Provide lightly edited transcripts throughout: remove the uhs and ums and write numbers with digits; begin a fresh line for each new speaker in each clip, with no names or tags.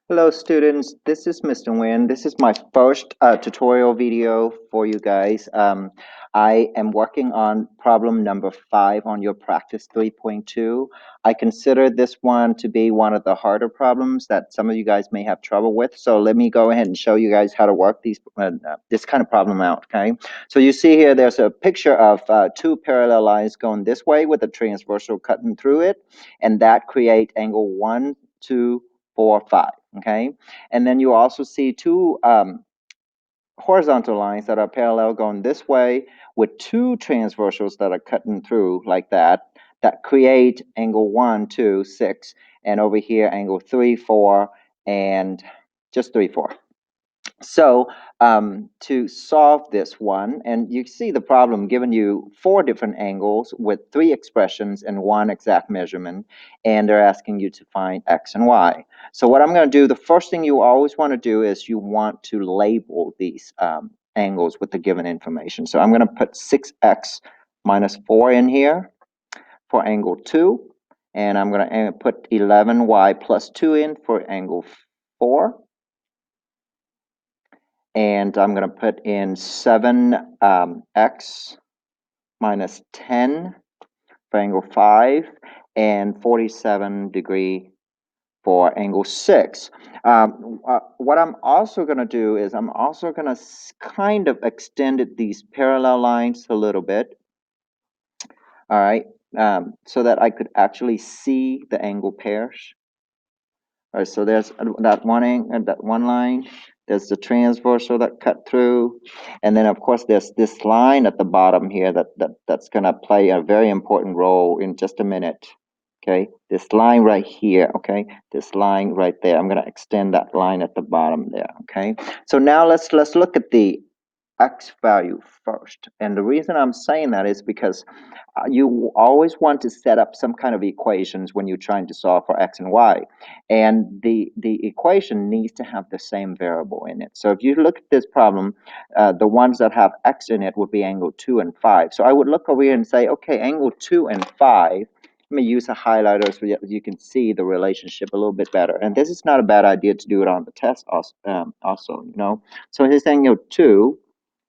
Hello students, this is Mr. Nguyen. This is my first tutorial video for you guys. I am working on problem number 5 on your practice 3.2. I consider this one to be one of the harder problems that some of you guys may have trouble with. So let me go ahead and show you guys how to work this kind of problem out, okay? So you see here there's a picture of two parallel lines going this way with a transversal cutting through it, and that create angle 1, 2, 4, 5. Okay, and then you also see two horizontal lines that are parallel going this way with two transversals that are cutting through like that create angle 1, 2, 6, and over here angle 3, 4, and just 3, 4. So to solve this one, and you see the problem given you 4 different angles with 3 expressions and 1 exact measurement, and they're asking you to find x and y. So what I'm going to do, the first thing you always want to do is you want to label these angles with the given information. So I'm going to put 6x minus 4 in here for angle 2, and I'm going to put 11y plus 2 in for angle 4. And I'm going to put in 7x minus 10 for angle 5 and 47 degree for angle 6. What I'm also going to do is I'm also going to kind of extend these parallel lines a little bit, all right, so that I could actually see the angle pairs. All right, so there's that one line. There's the transversal that cut through, and then of course there's this line at the bottom here that's going to play a very important role in just a minute. Okay, this line right here. Okay, this line right there. I'm going to extend that line at the bottom there. Okay, so now let's look at the x value first, and the reason I'm saying that is because you always want to set up some kind of equations when you're trying to solve for x and y, and the equation needs to have the same variable in it. So if you look at this problem, the ones that have x in it would be angle 2 and 5. So I would look over here and say, okay, angle 2 and 5, let me use a highlighter so you can see the relationship a little bit better. And this is not a bad idea to do it on the test also, you know. So here's angle 2,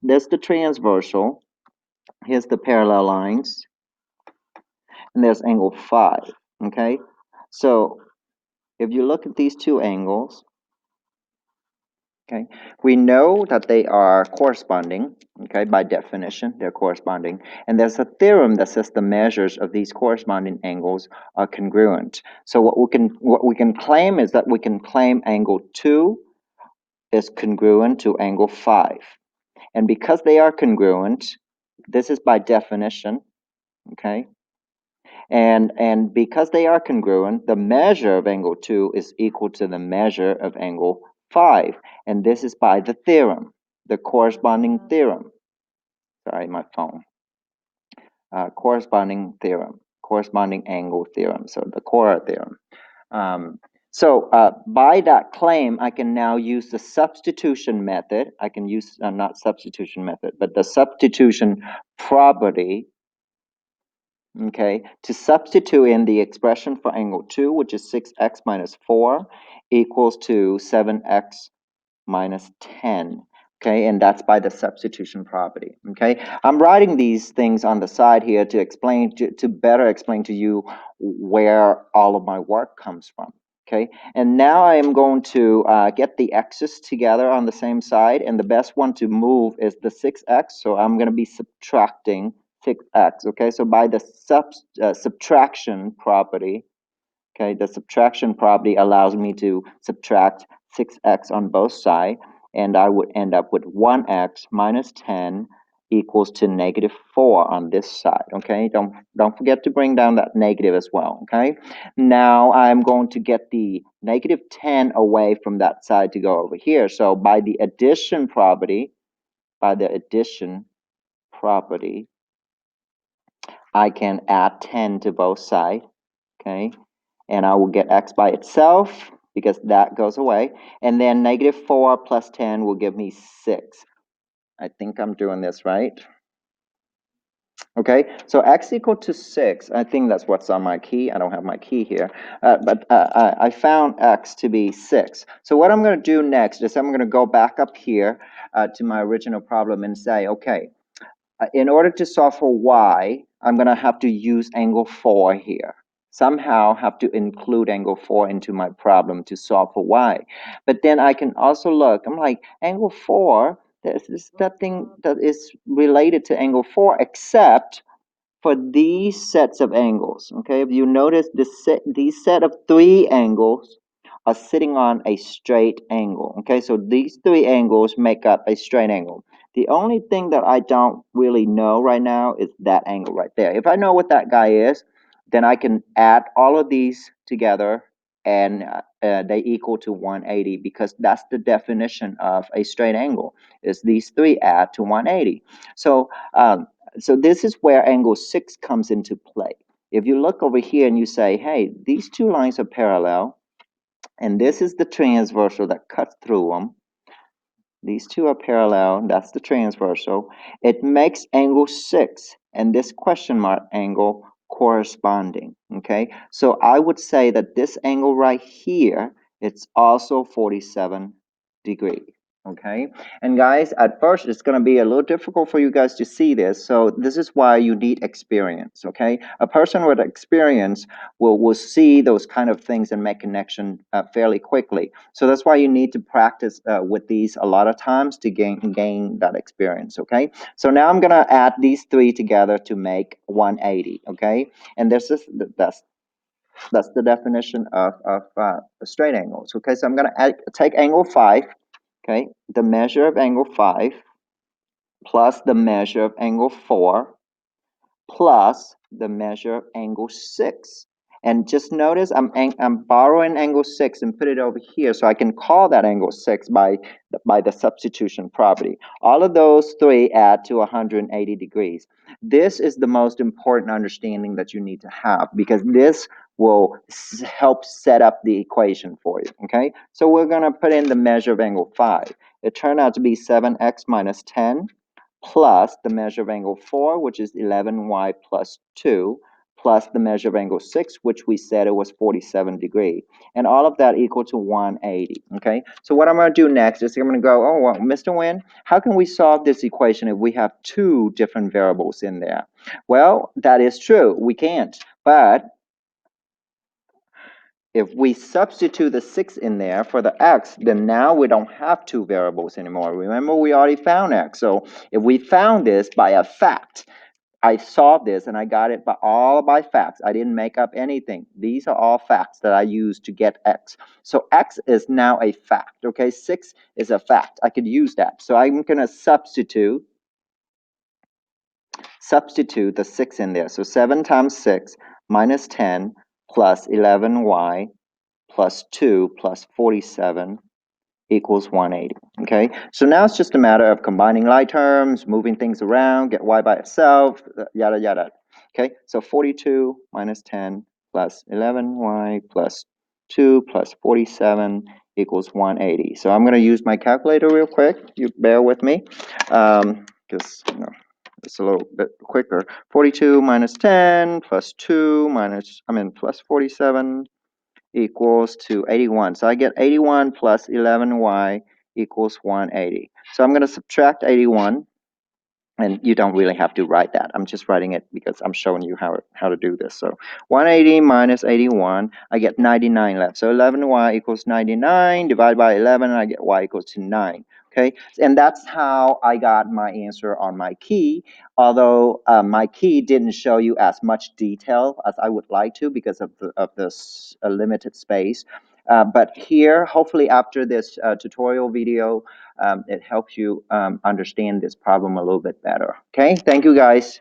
there's the transversal, here's the parallel lines, and there's angle 5, okay? So if you look at these two angles, okay, we know that they are corresponding, okay, by definition, they're corresponding. And there's a theorem that says the measures of these corresponding angles are congruent. So what we can claim is that we can claim angle 2 is congruent to angle 5. And because they are congruent, this is by definition, okay? And because they are congruent, the measure of angle 2 is equal to the measure of angle 5. And this is by the theorem, the corresponding theorem. Sorry, my phone. Corresponding theorem, corresponding angle theorem, so the Cora theorem. So by that claim, I can now use the substitution method. I can use, not substitution method, but the substitution property, okay, to substitute in the expression for angle 2, which is 6x minus 4 equals to 7x minus 10. Okay, and that's by the substitution property. Okay, I'm writing these things on the side here to explain, to better explain to you where all of my work comes from. Okay, and now I am going to get the x's together on the same side, and the best one to move is the 6x, so I'm going to be subtracting 6x. Okay, so by the subtraction property, okay, the subtraction property allows me to subtract 6x on both sides, and I would end up with 1x minus 10 equals to negative 4 on this side. Okay, don't forget to bring down that negative as well. Okay, now I'm going to get the negative 10 away from that side to go over here. So by the addition property, I can add 10 to both sides. Okay, and I will get x by itself because that goes away, and then negative 4 plus 10 will give me 6. I think I'm doing this right. Okay, so x equal to 6, I think that's what's on my key. I don't have my key here, but I found x to be 6. So what I'm going to do next is I'm going to go back up here to my original problem and say, okay, in order to solve for y, I'm going to have to use angle 4 here. Somehow have to include angle 4 into my problem to solve for y. But then I can also look, I'm like, angle 4, there's nothing that is related to angle 4 except for these sets of angles. Okay, if you notice these set of 3 angles are sitting on a straight angle. Okay, so these 3 angles make up a straight angle. The only thing that I don't really know right now is that angle right there. If I know what that guy is, then I can add all of these together and they equal to 180 because that's the definition of a straight angle, is these 3 add to 180. So this is where angle 6 comes into play. If you look over here and you say, hey, these 2 lines are parallel, and this is the transversal that cuts through them. These 2 are parallel, that's the transversal. It makes angle 6 and this question mark angle corresponding, okay? So I would say that this angle right here, it's also 47 degrees. Okay, and guys, at first it's going to be a little difficult for you guys to see this, so this is why you need experience. Okay, a person with experience will see those kind of things and make connection fairly quickly. So that's why you need to practice with these a lot of times to gain that experience. Okay, so now I'm going to add these 3 together to make 180. Okay, and this is that's the definition of straight angles. Okay, so I'm going to take angle 5. Okay, the measure of angle 5 plus the measure of angle 4 plus the measure of angle 6. And just notice I'm borrowing angle 6 and put it over here so I can call that angle 6 by the substitution property. All of those 3 add to 180 degrees. This is the most important understanding that you need to have because this will help set up the equation for you. Okay, so we're going to put in the measure of angle 5. It turned out to be 7x minus 10 plus the measure of angle 4, which is 11y plus 2, plus the measure of angle 6, which we said it was 47 degrees. And all of that equal to 180, okay? So what I'm going to do next is I'm going to go, oh, well, Mr. Nguyen, how can we solve this equation if we have 2 different variables in there? Well, that is true. We can't. But if we substitute the 6 in there for the x, then now we don't have 2 variables anymore. Remember, we already found x. So if we found this by a fact, I solved this and I got it all by facts. I didn't make up anything. These are all facts that I used to get x. So x is now a fact, okay? 6 is a fact. I could use that. So I'm going to substitute the 6 in there. So 7 times 6 minus 10 plus 11y plus 2 plus 47 equals 180. Okay, so now it's just a matter of combining like terms, moving things around, get y by itself, yada yada. Okay, so 42 minus 10 plus 11y plus 2 plus 47 equals 180. So I'm going to use my calculator real quick. You bear with me because it's a little bit quicker. 42 minus 10 plus 2 plus 47 equals to 81. So I get 81 plus 11y equals 180. So I'm going to subtract 81, and you don't really have to write that. I'm just writing it because I'm showing you how to do this. So 180 minus 81, I get 99 left. So 11y equals 99, divided by 11, I get y equals to 9. Okay, and that's how I got my answer on my key, although my key didn't show you as much detail as I would like to because of this limited space. But here, hopefully after this tutorial video, it helps you understand this problem a little bit better. Okay, thank you guys.